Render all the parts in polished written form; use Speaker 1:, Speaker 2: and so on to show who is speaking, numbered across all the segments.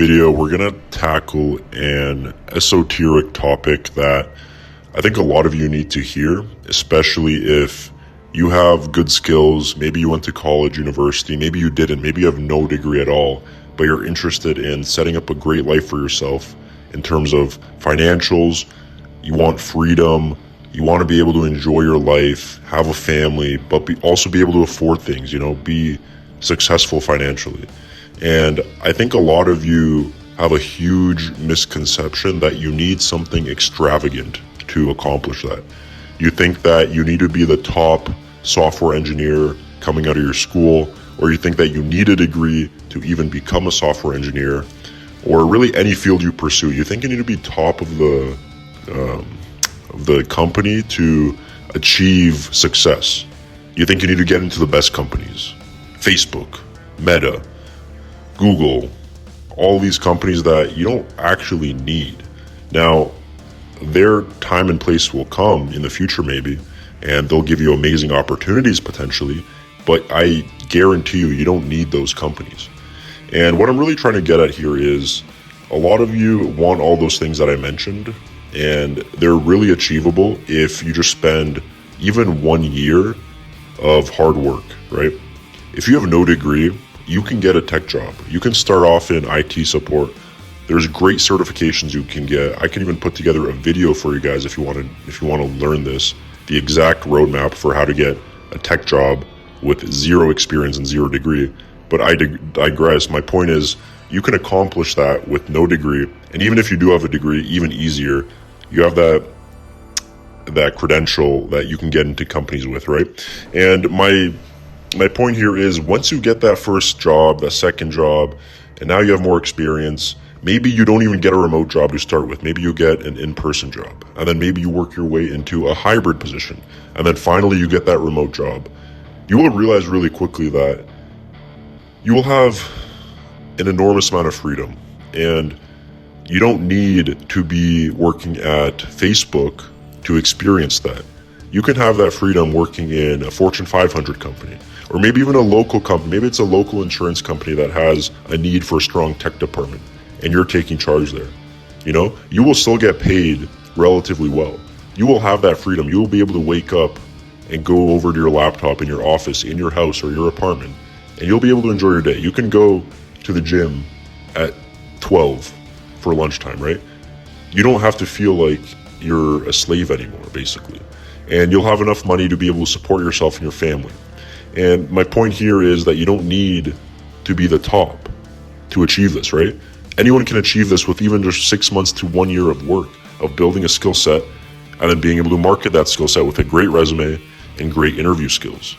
Speaker 1: Video, we're going to tackle an esoteric topic that I think a lot of you need to hear, especially if you have good skills. Maybe you went to college, university, maybe you didn't, maybe you have no degree at all, but you're interested in setting up a great life for yourself in terms of financials. You want freedom, you want to be able to enjoy your life, have a family, but also be able to afford things, be successful financially. And I think a lot of you have a huge misconception that you need something extravagant to accomplish that. You think that you need to be the top software engineer coming out of your school, or you think that you need a degree to even become a software engineer, or really any field you pursue. You think you need to be top of the company to achieve success. You think you need to get into the best companies. Facebook, Meta, Google, all these companies that you don't actually need. Now, their time and place will come in the future maybe, and they'll give you amazing opportunities potentially, but I guarantee you don't need those companies. And what I'm really trying to get at here is a lot of you want all those things that I mentioned, and they're really achievable if you just spend even 1 year of hard work, right? If you have no degree, you can get a tech job. You can start off in IT support. There's great certifications you can get. I can even put together a video for you guys if you want to learn this, the exact roadmap for how to get a tech job with zero experience and zero degree. But I digress. My point is, you can accomplish that with no degree. And even if you do have a degree, even easier, you have that credential that you can get into companies with, right? And my point here is, once you get that first job, that second job, and now you have more experience, maybe you don't even get a remote job to start with. Maybe you get an in-person job, and then maybe you work your way into a hybrid position, and then finally you get that remote job. You will realize really quickly that you will have an enormous amount of freedom, and you don't need to be working at Facebook to experience that. You can have that freedom working in a Fortune 500 company, or maybe even a local company. Maybe it's a local insurance company that has a need for a strong tech department, and you're taking charge there. You will still get paid relatively well. You will have that freedom. You will be able to wake up and go over to your laptop in your office, in your house, or your apartment, and you'll be able to enjoy your day. You can go to the gym at 12 for lunchtime, right? You don't have to feel like you're a slave anymore, basically. And you'll have enough money to be able to support yourself and your family. And my point here is that you don't need to be the top to achieve this, right? Anyone can achieve this with even just 6 months to 1 year of work, of building a skill set, and then being able to market that skill set with a great resume and great interview skills.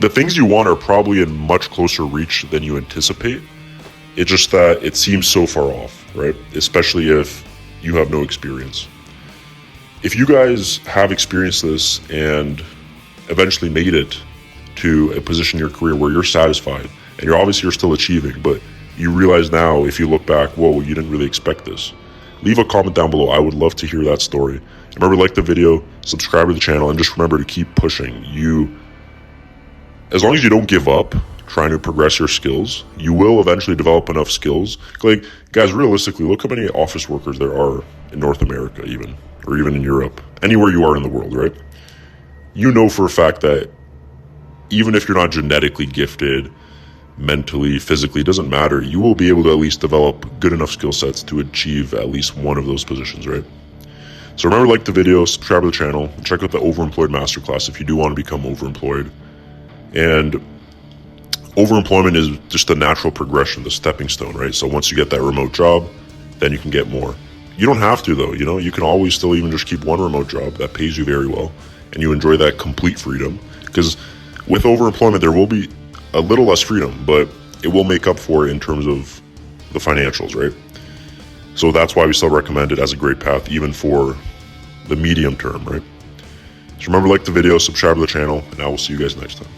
Speaker 1: The things you want are probably in much closer reach than you anticipate. It's just that it seems so far off, right? Especially if you have no experience. If you guys have experienced this and eventually made it to a position in your career where you're satisfied, and you're still achieving, but you realize now, if you look back, whoa, you didn't really expect this, leave a comment down below. I would love to hear that story. Remember, like the video, subscribe to the channel, and just remember to keep pushing. As long as you don't give up trying to progress your skills, you will eventually develop enough skills. Like, guys, realistically, look how many office workers there are in North America, or even in Europe, anywhere you are in the world, right? You know for a fact that even if you're not genetically gifted, mentally, physically, it doesn't matter. You will be able to at least develop good enough skill sets to achieve at least one of those positions, right? So remember, like the video, subscribe to the channel, and check out the OverEmployed Masterclass if you do want to become overemployed. And overemployment is just the natural progression, the stepping stone, right? So once you get that remote job, then you can get more. You don't have to, though. You can always still even just keep one remote job that pays you very well, and you enjoy that complete freedom. Because with overemployment, there will be a little less freedom, but it will make up for it in terms of the financials, right? So that's why we still recommend it as a great path, even for the medium term, right? So remember, like the video, subscribe to the channel, and I will see you guys next time.